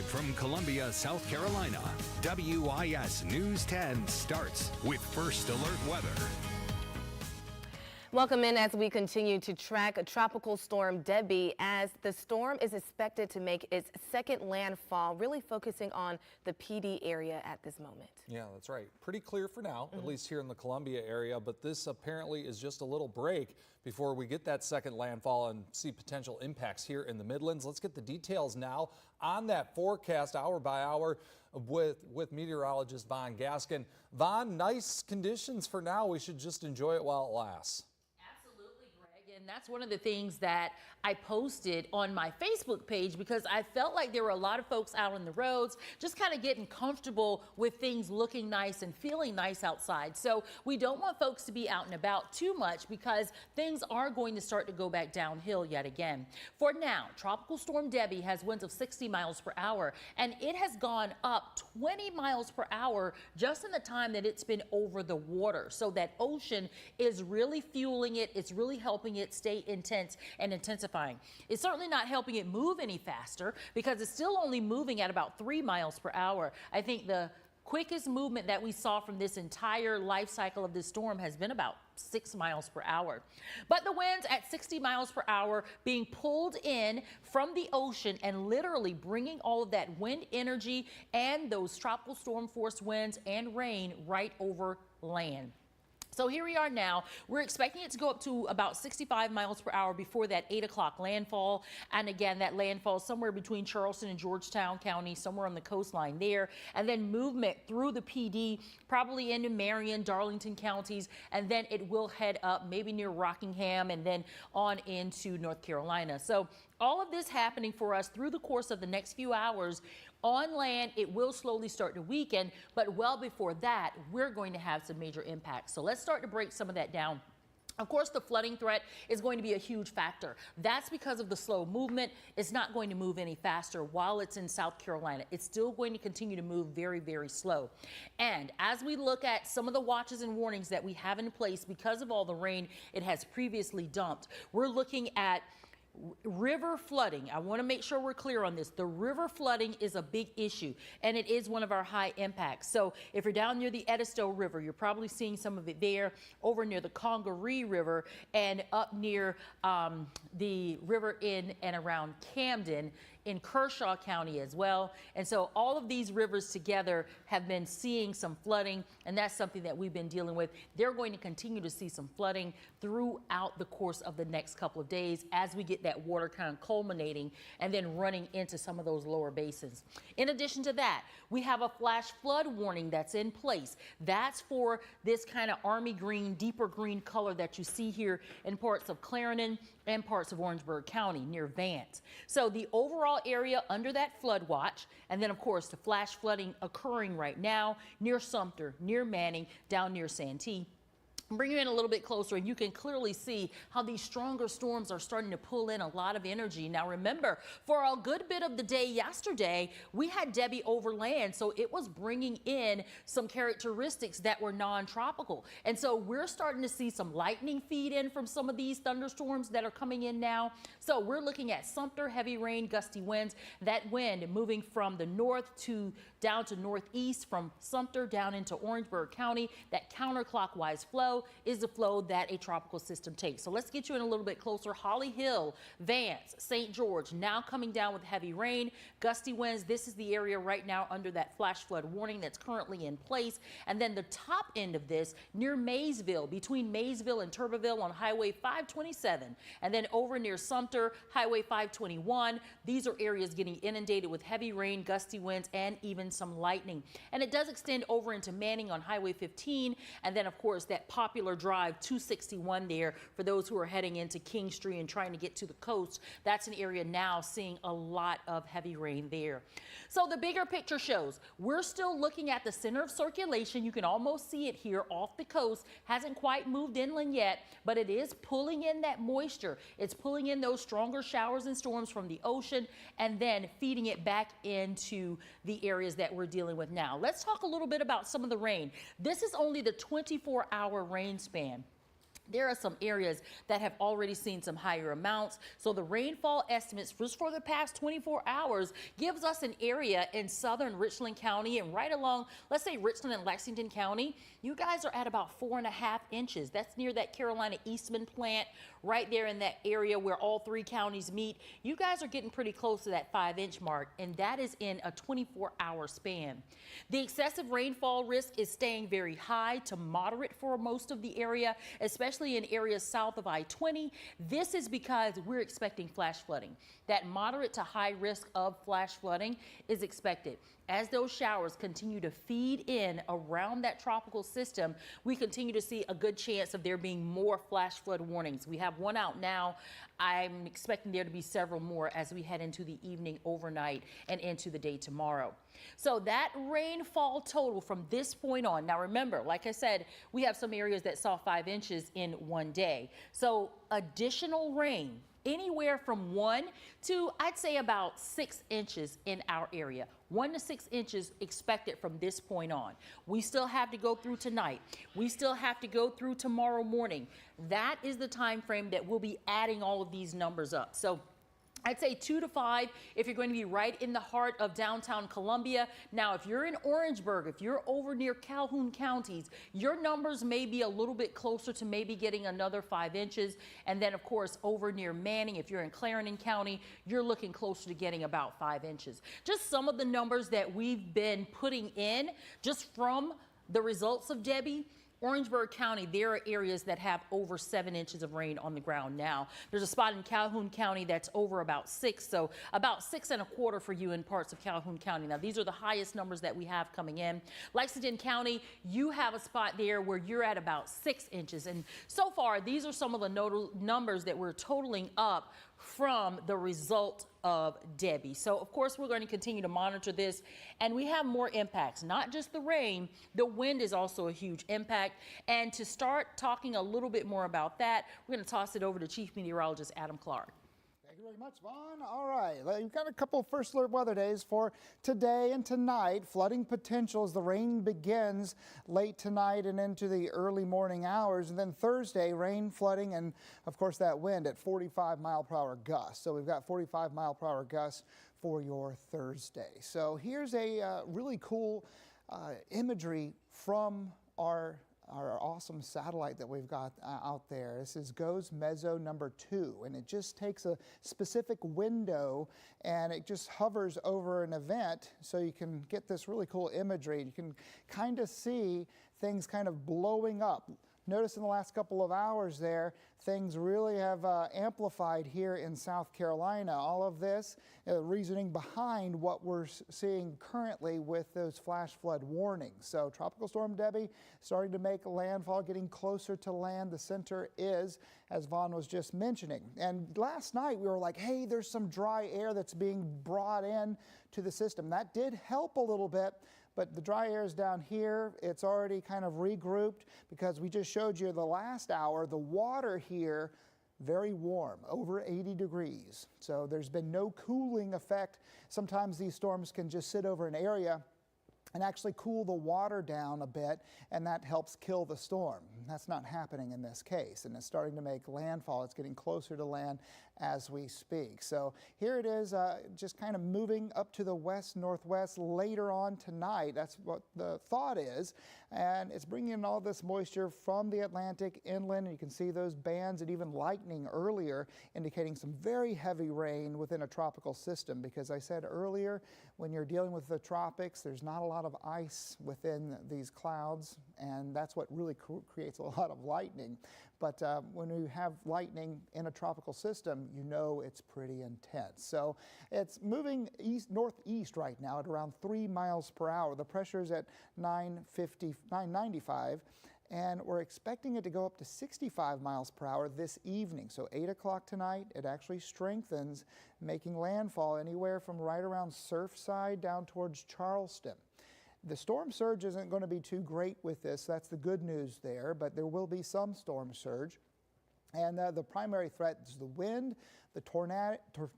From Columbia, South Carolina, WIS News 10 starts with First Alert Weather. Welcome in as we continue to track Tropical Storm Debby, as the storm is expected to make its second landfall, really focusing on the PD area at this moment. Yeah, that's right. Pretty clear for now, at least here in the Columbia area, but this apparently is just a little break before we get that second landfall and see potential impacts here in the Midlands. Let's get the details now on that forecast hour by hour with meteorologist Vaughn Gaskin. Vaughn, nice conditions for now. We should just enjoy it while it lasts. And that's one of the things that I posted on my Facebook page, because I felt like there were a lot of folks out on the roads just kind of getting comfortable with things looking nice and feeling nice outside. So we don't want folks to be out and about too much, because things are going to start to go back downhill yet again. For now, Tropical Storm Debby has winds of 60 miles per hour, and it has gone up 20 miles per hour just in the time that it's been over the water. So that ocean is really fueling it. It's really helping it stay intense and intensifying. It's certainly not helping it move any faster, because it's still only moving at about 3 miles per hour. I think the quickest movement that we saw from this entire life cycle of this storm has been about 6 miles per hour. But the winds at 60 miles per hour being pulled in from the ocean and literally bringing all of that wind energy and those tropical storm force winds and rain right over land. So here we are now. We're expecting it to go up to about 65 miles per hour before that 8 o'clock landfall. And again, that landfall somewhere between Charleston and Georgetown County, somewhere on the coastline there. And then movement through the PD, probably into Marion, Darlington counties. And then it will head up maybe near Rockingham and then on into North Carolina. So all of this happening for us through the course of the next few hours. On land, it will slowly start to weaken, but well before that, we're going to have some major impacts. So let's start to break some of that down. Of course, the flooding threat is going to be a huge factor. That's because of the slow movement. It's not going to move any faster while it's in South Carolina. It's still going to continue to move very, very slow. And as we look at some of the watches and warnings that we have in place because of all the rain it has previously dumped, we're looking at river flooding. I want to make sure we're clear on this. The river flooding is a big issue, and it is one of our high impacts. So if you're down near the Edisto River, you're probably seeing some of it there, over near the Congaree River, and up near the river in and around Camden, in Kershaw County as well. And so all of these rivers together have been seeing some flooding, and that's something that we've been dealing with. They're going to continue to see some flooding throughout the course of the next couple of days as we get that water kind of culminating and then running into some of those lower basins. In addition to that, we have a flash flood warning that's in place. That's for this kind of army green, deeper green color that you see here in parts of Clarendon and parts of Orangeburg County near Vance. So the overall area under that flood watch, and then of course the flash flooding occurring right now near Sumter, near Manning, down near Santee. Bring you in a little bit closer, and you can clearly see how these stronger storms are starting to pull in a lot of energy. Now remember, for a good bit of the day yesterday, we had Debby over land, so it was bringing in some characteristics that were non-tropical. And so we're starting to see some lightning feed in from some of these thunderstorms that are coming in now. So we're looking at Sumter, heavy rain, gusty winds. That wind moving from the north to down to northeast, from Sumter down into Orangeburg County. That counterclockwise flow is the flow that a tropical system takes. So let's get you in a little bit closer. Holly Hill, Vance, St. George, now coming down with heavy rain, gusty winds. This is the area right now under that flash flood warning that's currently in place. And then the top end of this near Maysville, between Maysville and Turbeville on Highway 527, and then over near Sumter, Highway 521. These are areas getting inundated with heavy rain, gusty winds, and even some lightning. And it does extend over into Manning on Highway 15, and then of course that popular drive 261 there for those who are heading into King Street and trying to get to the coast. That's an area now seeing a lot of heavy rain there. So the bigger picture shows we're still looking at the center of circulation. You can almost see it here off the coast. Hasn't quite moved inland yet, but it is pulling in that moisture. It's pulling in those stronger showers and storms from the ocean and then feeding it back into the areas that we're dealing with now. Let's talk a little bit about some of the rain. This is only the 24-hour rain span. there are some areas that have already seen some higher amounts. So the rainfall estimates just for the past 24 hours gives us an area in southern Richland County and right along, let's say Richland and Lexington County. You guys are at about 4.5 inches. That's near that Carolina Eastman plant, right there in that area where all 3 counties meet. You guys are getting pretty close to that 5-inch mark, and that is in a 24-hour span. The excessive rainfall risk is staying very high to moderate for most of the area, especially in areas south of I-20. This is because we're expecting flash flooding. That moderate to high risk of flash flooding is expected. As those showers continue to feed in around that tropical system, we continue to see a good chance of there being more flash flood warnings. We have one out now. I'm expecting there to be several more as we head into the evening, overnight, and into the day tomorrow. So that rainfall total from this point on, now remember, like I said, we have some areas that saw 5 inches in one day. So additional rain, anywhere from 1 to, I'd say, about 6 inches in our area. 1 to 6 inches expected from this point on. We still have to go through tonight. We still have to go through tomorrow morning. That is the time frame that we'll be adding all of these numbers up. So I'd say 2 to 5 if you're going to be right in the heart of downtown Columbia. Now, if you're in Orangeburg, if you're over near Calhoun counties, your numbers may be a little bit closer to maybe getting another 5 inches. And then, of course, over near Manning, if you're in Clarendon County, you're looking closer to getting about 5 inches. Just some of the numbers that we've been putting in just from the results of Debby. Orangeburg County, there are areas that have over 7 inches of rain on the ground now. There's a spot in Calhoun County that's over about 6, so about 6.25 for you in parts of Calhoun County. Now, these are the highest numbers that we have coming in. Lexington County, you have a spot there where you're at about 6 inches. And so far, these are some of the numbers that we're totaling up from the result of Debby. So, of course, we're going to continue to monitor this, and we have more impacts, not just the rain. The wind is also a huge impact. And to start talking a little bit more about that, we're going to toss it over to Chief Meteorologist Adam Clark. Thank you very much, Vaughn. All right, we've got a couple first alert weather days for today and tonight. Flooding potential as the rain begins late tonight and into the early morning hours. And then Thursday, rain, flooding, and of course that wind at 45-mile-per-hour gusts. So we've got 45-mile-per-hour gusts for your Thursday. So here's a really cool imagery from our awesome satellite that we've got out there. This is GOES Meso number 2, and it just takes a specific window and it just hovers over an event, so you can get this really cool imagery. You can kind of see things kind of blowing up. Notice in the last couple of hours there, things really have amplified here in South Carolina. All of this reasoning behind what we're seeing currently with those flash flood warnings. So Tropical Storm Debby starting to make landfall, getting closer to land. The center is, as Vaughn was just mentioning. And last night we were like, hey, there's some dry air that's being brought in to the system. That did help a little bit. But the dry air is down here. It's already kind of regrouped because we just showed you the last hour, the water here, very warm, over 80 degrees. So there's been no cooling effect. Sometimes these storms can just sit over an area and actually cool the water down a bit, and that helps kill the storm. That's not happening in this case, and it's starting to make landfall. It's getting closer to land as we speak. So here it is, just kind of moving up to the west-northwest later on tonight. That's what the thought is, and it's bringing in all this moisture from the Atlantic inland, and you can see those bands and even lightning earlier, indicating some very heavy rain within a tropical system, because I said earlier, when you're dealing with the tropics, there's not a lot of ice within these clouds, and that's what really creates a lot of lightning. But when you have lightning in a tropical system, you know it's pretty intense. So it's moving northeast right now at around 3 miles per hour. The pressure is at 995, and we're expecting it to go up to 65 miles per hour this evening. So 8 o'clock tonight, it actually strengthens, making landfall anywhere from right around Surfside down towards Charleston. The storm surge isn't going to be too great with this. That's the good news there, but there will be some storm surge. And the primary threat is the wind, the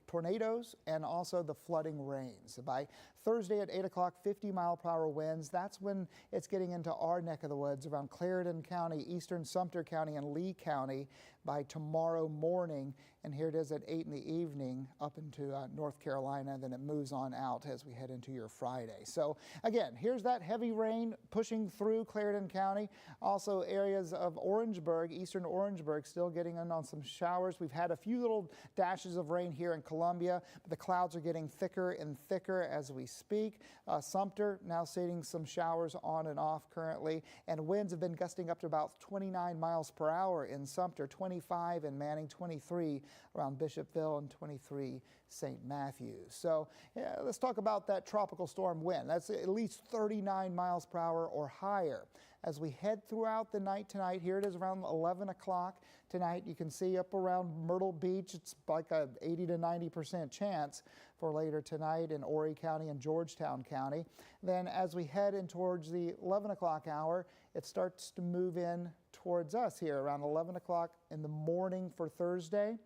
tornadoes and also the flooding rains. By Thursday at 8 o'clock, 50-mile-per-hour winds. That's when it's getting into our neck of the woods around Clarendon County, eastern Sumter County, and Lee County by tomorrow morning. And here it is at 8 in the evening up into North Carolina. Then it moves on out as we head into your Friday. So again, here's that heavy rain pushing through Clarendon County. Also areas of Orangeburg, eastern Orangeburg, still getting in on some showers. We've had a few little dashes of rain here in Columbia, but the clouds are getting thicker and thicker as we speak. Sumter now seeing some showers on and off currently, and winds have been gusting up to about 29 miles per hour in Sumter, 25 in Manning, 23 around Bishopville, and 23 St. Matthews. So yeah, let's talk about that tropical storm wind. That's at least 39 miles per hour or higher. As we head throughout the night tonight, here it is around 11 o'clock tonight. You can see up around Myrtle Beach, it's like a 80 to 90% chance for later tonight in Horry County and Georgetown County. Then as we head in towards the 11 o'clock hour, it starts to move in towards us here around 11 o'clock in the morning for Thursday.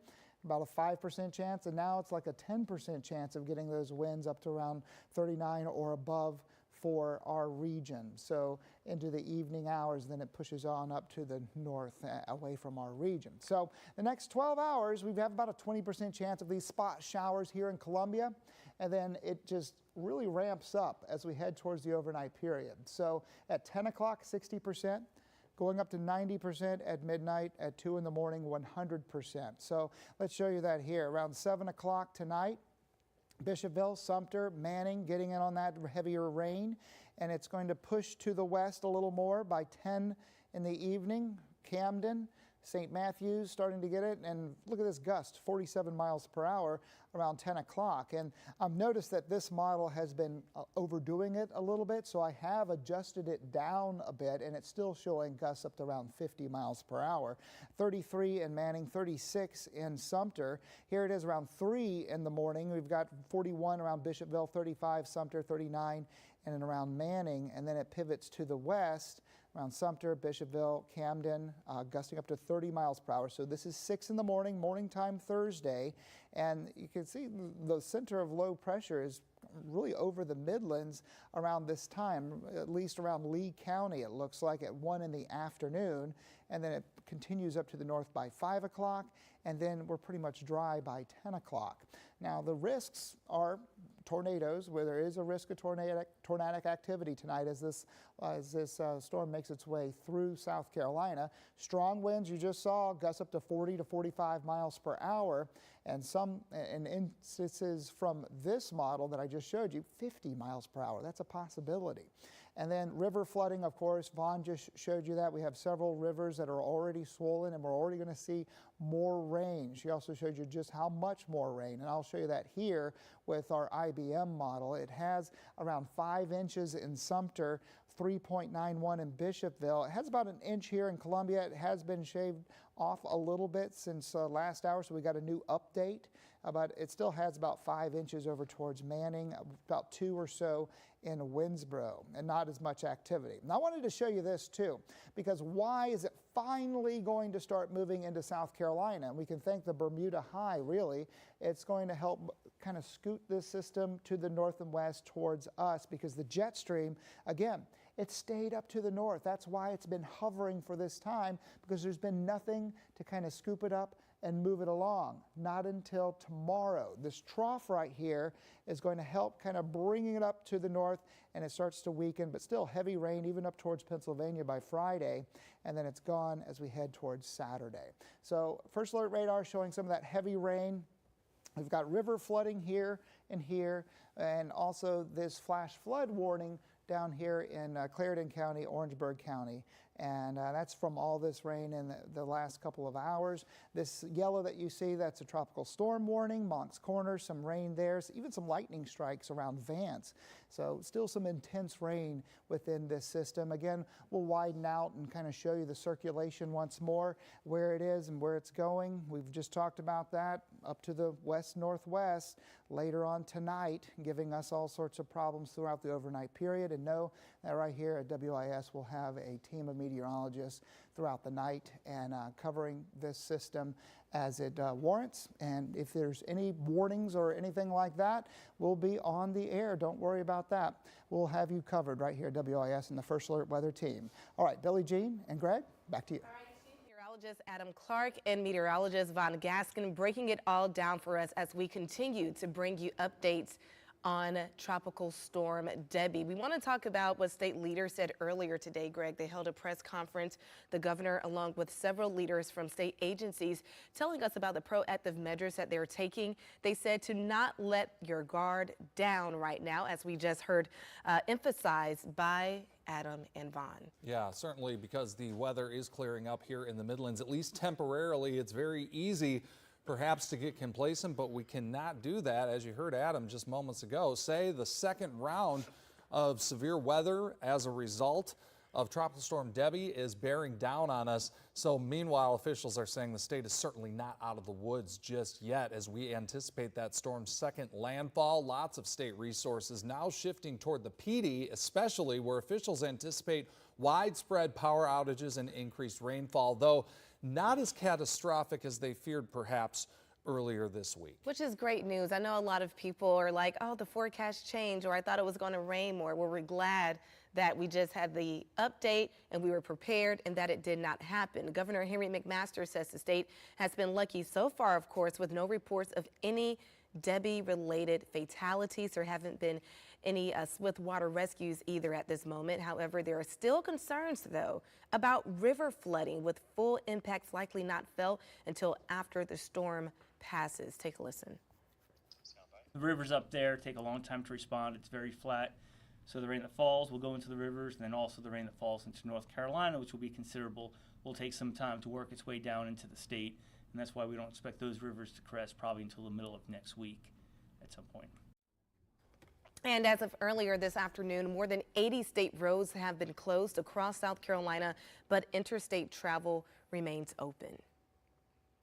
About a 5% chance, and now it's like a 10% chance of getting those winds up to around 39 or above for our region. So into the evening hours, then it pushes on up to the north away from our region. So the next 12 hours, we have about a 20% chance of these spot showers here in Columbia, and then it just really ramps up as we head towards the overnight period. So at 10 o'clock, 60%. Going up to 90% at midnight, at 2 in the morning, 100%. So let's show you that here. Around 7 o'clock tonight, Bishopville, Sumter, Manning getting in on that heavier rain, and it's going to push to the west a little more by 10 in the evening. Camden, St. Matthews starting to get it, and look at this gust, 47 miles per hour around 10 o'clock. And I've noticed that this model has been overdoing it a little bit, so I have adjusted it down a bit, and it's still showing gusts up to around 50 miles per hour. 33 in Manning, 36 in Sumter. Here it is around 3 in the morning. We've got 41 around Bishopville, 35 Sumter, 39 and around Manning, and then it pivots to the west around Sumter, Bishopville, Camden, gusting up to 30 miles per hour. So this is 6 in the morning, morning time Thursday, and you can see the center of low pressure is really over the Midlands around this time, at least around Lee County, it looks like at 1 in the afternoon, and then it continues up to the north by 5 o'clock, and then we're pretty much dry by 10 o'clock. Now the risks are tornadoes, where there is a risk of tornadic activity tonight as this storm makes its way through South Carolina. Strong winds, you just saw, gusts up to 40 to 45 miles per hour, and some in instances from this model that I just showed you, 50 miles per hour. That's a possibility. And then river flooding, of course, Vaughn just showed you that. We have several rivers that are already swollen, and we're already going to see more rain. She also showed you just how much more rain, and I'll show you that here with our IBM model. It has around 5 inches in Sumter, 3.91 in Bishopville. It has about an inch here in Columbia. It has been shaved off a little bit since last hour, so we got a new update. But it still has about 5 inches over towards Manning, about 2 or so in Winsboro, and not as much activity. And I wanted to show you this too, because why is it finally going to start moving into South Carolina? And we can thank the Bermuda High, really. It's going to help kind of scoot this system to the north and west towards us, because the jet stream, again, it stayed up to the north. That's why it's been hovering for this time, because there's been nothing to kind of scoop it up and move it along. Not until tomorrow. This trough right here is going to help kind of bringing it up to the north, and it starts to weaken, but still heavy rain even up towards Pennsylvania by Friday, and then it's gone as we head towards Saturday. So first alert radar showing some of that heavy rain. We've got river flooding here, and also this flash flood warning down here in Clarendon County, Orangeburg County. And that's from all this rain in the last couple of hours. This yellow that you see, that's a tropical storm warning. Moncks Corner, some rain there, even some lightning strikes around Vance. So still some intense rain within this system. Again, we'll widen out and kind of show you the circulation once more, where it is and where it's going. We've just talked about that up to the west-northwest later on tonight, giving us all sorts of problems throughout the overnight period. And know that right here at WIS we'll have a team of meteorologists throughout the night and covering this system as it warrants. And if there's any warnings or anything like that, we'll be on the air. Don't worry about that. We'll have you covered right here at WIS and the First Alert Weather Team. All right, Billie Jean and Greg, back to you. Meteorologist Adam Clark and meteorologist Von Gaskin breaking it all down for us as we continue to bring you updates on Tropical Storm Debby. We want to talk about what state leaders said earlier today, Greg. They held a press conference, the governor along with several leaders from state agencies telling us about the proactive measures that they're taking. They said to not let your guard down right now, as we just heard emphasized by Adam and Vaughn. Yeah, certainly, because the weather is clearing up here in the Midlands, at least temporarily. It's very easy perhaps to get complacent, but we cannot do that. As you heard Adam just moments ago say, the second round of severe weather as a result of Tropical Storm Debby is bearing down on us. So meanwhile, officials are saying the state is certainly not out of the woods just yet as we anticipate that storm's second landfall. Lots of state resources now shifting toward the PD, especially where officials anticipate widespread power outages and increased rainfall, though not as catastrophic as they feared perhaps earlier this week. Which is great news. I know a lot of people are like, oh, the forecast changed, or I thought it was going to rain more. Well, we're glad that we just had the update and we were prepared and that it did not happen. Governor Henry McMaster says the state has been lucky so far, of course, with no reports of any Debby-related fatalities. There haven't been any swift water rescues either at this moment. However, there are still concerns, though, about river flooding, with full impacts likely not felt until after the storm passes. Take a listen. The rivers up there take a long time to respond. It's very flat. So the rain that falls will go into the rivers, and then also the rain that falls into North Carolina, which will be considerable, will take some time to work its way down into the state. And that's why we don't expect those rivers to crest probably until the middle of next week at some point. And as of earlier this afternoon, more than 80 state roads have been closed across South Carolina, but interstate travel remains open.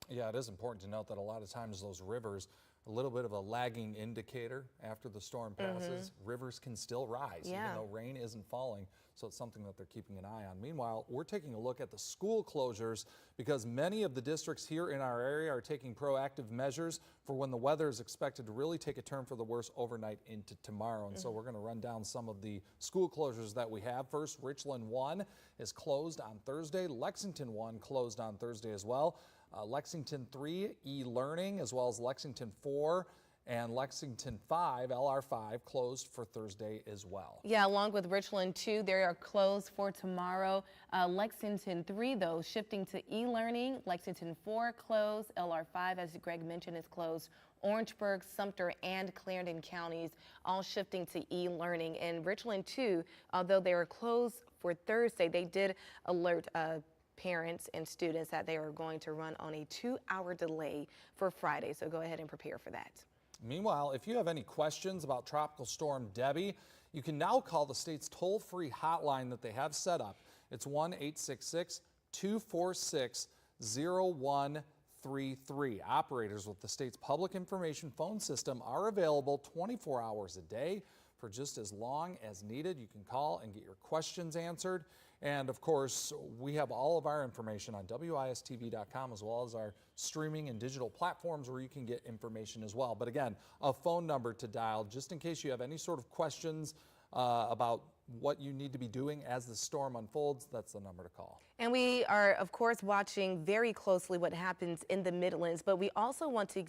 Yeah, it is important to note that a lot of times those rivers, a little bit of a lagging indicator after the storm passes, rivers can still rise, even though rain isn't falling. So it's something that they're keeping an eye on. Meanwhile, we're taking a look at the school closures because many of the districts here in our area are taking proactive measures for when the weather is expected to really take a turn for the worse overnight into tomorrow. And so we're going to run down some of the school closures that we have. First, Richland 1 is closed on Thursday. Lexington 1 closed on Thursday as well. Lexington 3, e-learning, as well as Lexington 4 and Lexington 5, LR5, closed for Thursday as well. Yeah, along with Richland 2, they are closed for tomorrow. Lexington 3, though, shifting to e-learning. Lexington 4 closed. LR5, as Greg mentioned, is closed. Orangeburg, Sumter, and Clarendon counties all shifting to e-learning. And Richland 2, although they are closed for Thursday, they did alert parents and students that they are going to run on a 2-hour delay for Friday. So go ahead and prepare for that. Meanwhile, if you have any questions about Tropical Storm Debby, you can now call the state's toll-free hotline that they have set up. It's 1-866-246-0133. Operators with the state's public information phone system are available 24 hours a day for just as long as needed. You can call and get your questions answered. And of course, we have all of our information on WISTV.com as well as our streaming and digital platforms where you can get information as well. But again, a phone number to dial just in case you have any sort of questions about what you need to be doing as the storm unfolds. That's the number to call. And we are, of course, watching very closely what happens in the Midlands, but we also want to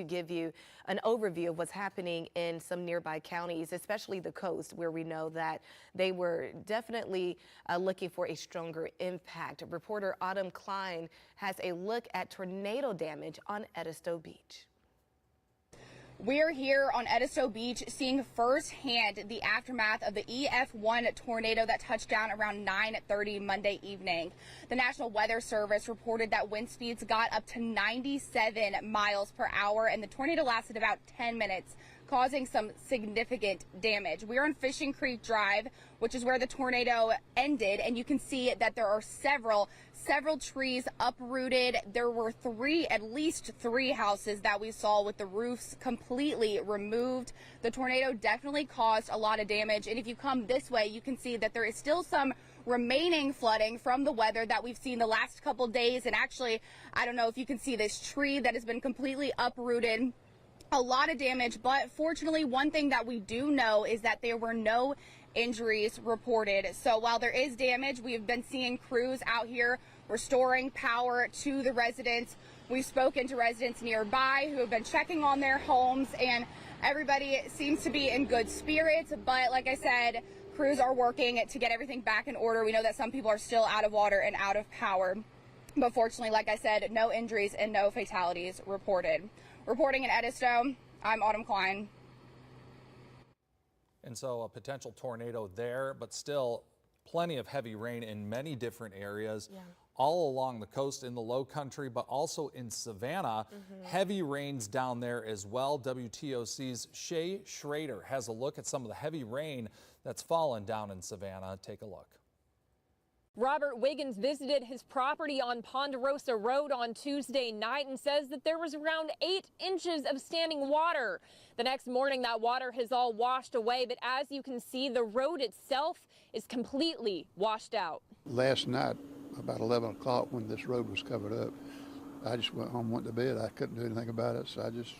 give you an overview of what's happening in some nearby counties, especially the coast, where we know that they were definitely looking for a stronger impact. Reporter Autumn Klein has a look at tornado damage on Edisto Beach. We're here on Edisto Beach seeing firsthand the aftermath of the EF1 tornado that touched down around 9:30 Monday evening. The National Weather Service reported that wind speeds got up to 97 miles per hour and the tornado lasted about 10 minutes, causing some significant damage. We're on Fishing Creek Drive, which is where the tornado ended, and you can see that there are several trees uprooted. There were at least three houses that we saw with the roofs completely removed. The tornado definitely caused a lot of damage, and if you come this way, you can see that there is still some remaining flooding from the weather that we've seen the last couple days. And actually, I don't know if you can see this tree that has been completely uprooted. A lot of damage, but fortunately, one thing that we do know is that there were no injuries reported. So while there is damage, we've been seeing crews out here restoring power to the residents. We've spoken to residents nearby who have been checking on their homes, and everybody seems to be in good spirits. But like I said, crews are working to get everything back in order. We know that some people are still out of water and out of power. But fortunately, like I said, no injuries and no fatalities reported. Reporting in Edisto, I'm Autumn Klein. And so a potential tornado there, but still plenty of heavy rain in many different areas. All along the coast in the low country, but also in Savannah. Heavy rains down there as well. WTOC's Shay Schrader has a look at some of the heavy rain that's fallen down in Savannah. Take a look. Robert Wiggins visited his property on Ponderosa Road on Tuesday night and says that there was around 8 inches of standing water. The next morning, that water has all washed away, but as you can see, the road itself is completely washed out. Last night, about 11 o'clock, when this road was covered up, I just went home, went to bed. I couldn't do anything about it, so I just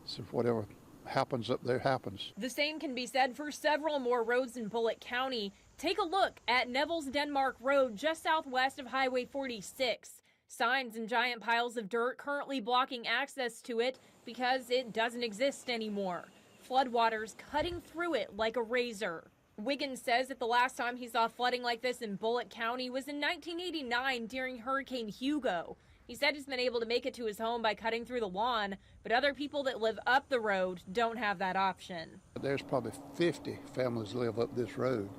said whatever happens up there happens. The same can be said for several more roads in Bullitt County. Take a look at Neville's Denmark Road just southwest of Highway 46. Signs and giant piles of dirt currently blocking access to it because it doesn't exist anymore. Floodwaters cutting through it like a razor. Wiggins says that the last time he saw flooding like this in Bullitt County was in 1989 during Hurricane Hugo. He said he's been able to make it to his home by cutting through the lawn, but other people that live up the road don't have that option. There's probably 50 families live up this road,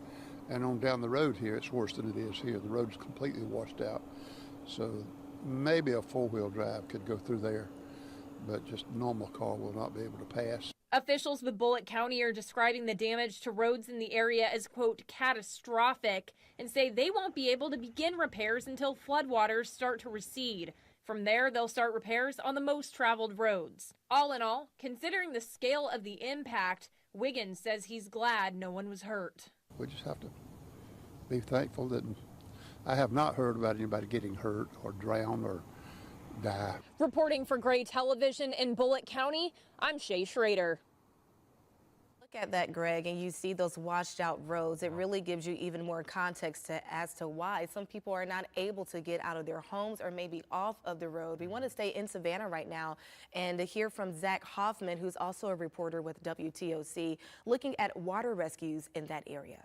and on down the road here, it's worse than it is here. The road's completely washed out, so maybe a four-wheel drive could go through there, but just a normal car will not be able to pass. Officials with Bullitt County are describing the damage to roads in the area as, quote, catastrophic, and say they won't be able to begin repairs until floodwaters start to recede. From there, they'll start repairs on the most traveled roads. All in all, considering the scale of the impact, Wiggins says he's glad no one was hurt. We just have to be thankful that I have not heard about anybody getting hurt or drowned or die. Reporting for Gray Television in Bullitt County, I'm Shay Schrader. Look at that, Greg, and you see those washed out roads. It really gives you even more context as to why some people are not able to get out of their homes or maybe off of the road. We want to stay in Savannah right now and to hear from Zach Hoffman, who's also a reporter with WTOC, looking at water rescues in that area.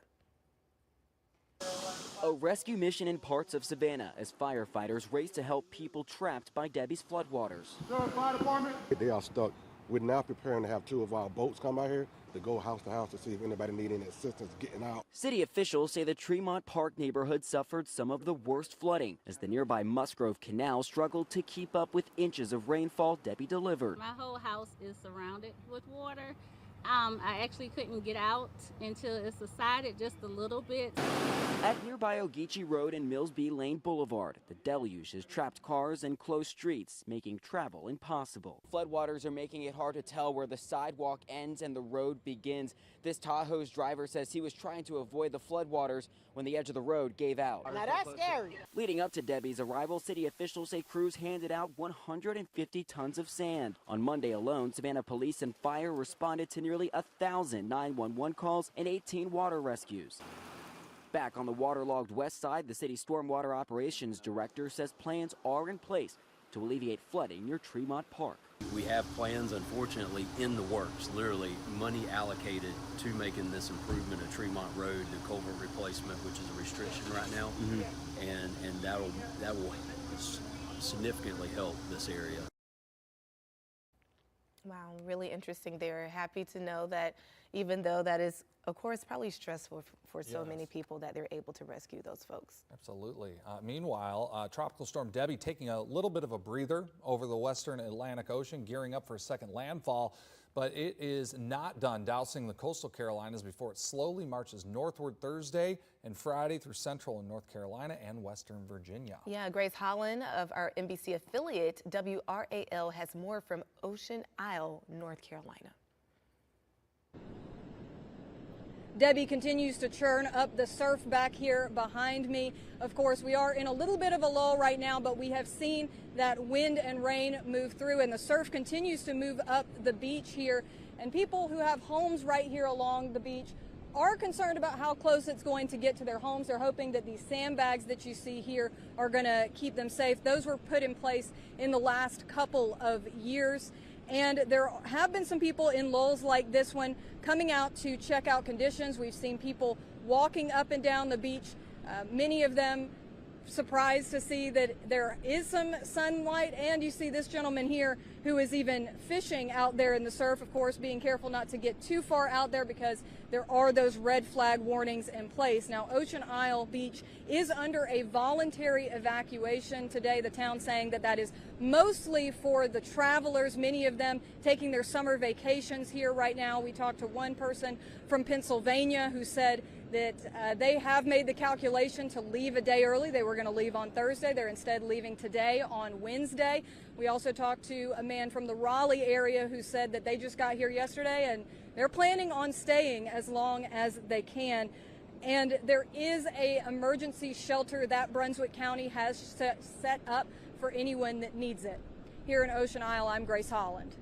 A rescue mission in parts of Savannah as firefighters race to help people trapped by Debbie's floodwaters. Fire department. They are stuck. We're now preparing to have 2 of our boats come out here to go house to house to see if anybody needs any assistance getting out. City officials say the Tremont Park neighborhood suffered some of the worst flooding as the nearby Musgrove Canal struggled to keep up with inches of rainfall Debbie delivered. My whole house is surrounded with water. I actually couldn't get out until it subsided just a little bit. At nearby Ogeechee Road and Mills B Lane Boulevard, the deluge has trapped cars and closed streets, making travel impossible. Floodwaters are making it hard to tell where the sidewalk ends and the road begins. This Tahoe's driver says he was trying to avoid the floodwaters when the edge of the road gave out. Now that's scary. Leading up to Debbie's arrival, city officials say crews handed out 150 tons of sand. On Monday alone, Savannah police and fire responded to nearly 1,000 911 calls and 18 water rescues. Back on the waterlogged west side, the city's stormwater operations director says plans are in place to alleviate flooding near Tremont Park. We have plans, unfortunately, in the works, literally money allocated to making this improvement of Tremont Road, the culvert replacement, which is a restriction right now, and that will significantly help this area. Wow, really interesting there. Happy to know that even though that is, of course, probably stressful for so many people, that they're able to rescue those folks. Absolutely. Meanwhile, Tropical Storm Debby taking a little bit of a breather over the western Atlantic Ocean, gearing up for a second landfall. But it is not done dousing the coastal Carolinas before it slowly marches northward Thursday and Friday through central and North Carolina and western Virginia. Yeah, Grace Holland of our NBC affiliate WRAL has more from Ocean Isle, North Carolina. Debby continues to churn up the surf back here behind me. Of course, we are in a little bit of a lull right now, but we have seen that wind and rain move through, and the surf continues to move up the beach here. And people who have homes right here along the beach are concerned about how close it's going to get to their homes. They're hoping that these sandbags that you see here are going to keep them safe. Those were put in place in the last couple of years. And there have been some people in lulls like this one coming out to check out conditions. We've seen people walking up and down the beach, many of them surprised to see that there is some sunlight. And you see this gentleman here who is even fishing out there in the surf, of course, being careful not to get too far out there because there are those red flag warnings in place. Now, Ocean Isle Beach is under a voluntary evacuation today. The town saying that that is mostly for the travelers, many of them taking their summer vacations here right now. We talked to one person from Pennsylvania who said that they have made the calculation to leave a day early. They were going to leave on Thursday. They're instead leaving today on Wednesday. We also talked to a man from the Raleigh area who said that they just got here yesterday and they're planning on staying as long as they can. And there is an emergency shelter that Brunswick County has set up for anyone that needs it. Here in Ocean Isle, I'm Grace Holland.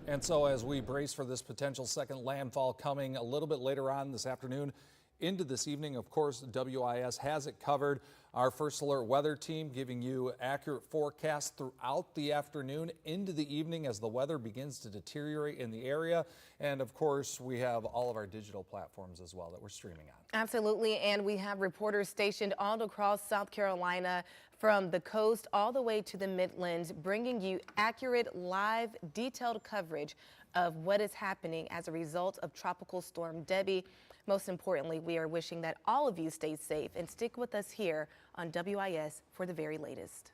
And so as we brace for this potential second landfall coming a little bit later on this afternoon into this evening, of course, WIS has it covered. Our First Alert weather team giving you accurate forecasts throughout the afternoon into the evening as the weather begins to deteriorate in the area. And of course, we have all of our digital platforms as well that we're streaming on. Absolutely. And we have reporters stationed all across South Carolina from the coast all the way to the Midlands, bringing you accurate, live, detailed coverage of what is happening as a result of Tropical Storm Debby. Most importantly, we are wishing that all of you stay safe and stick with us here on WIS for the very latest.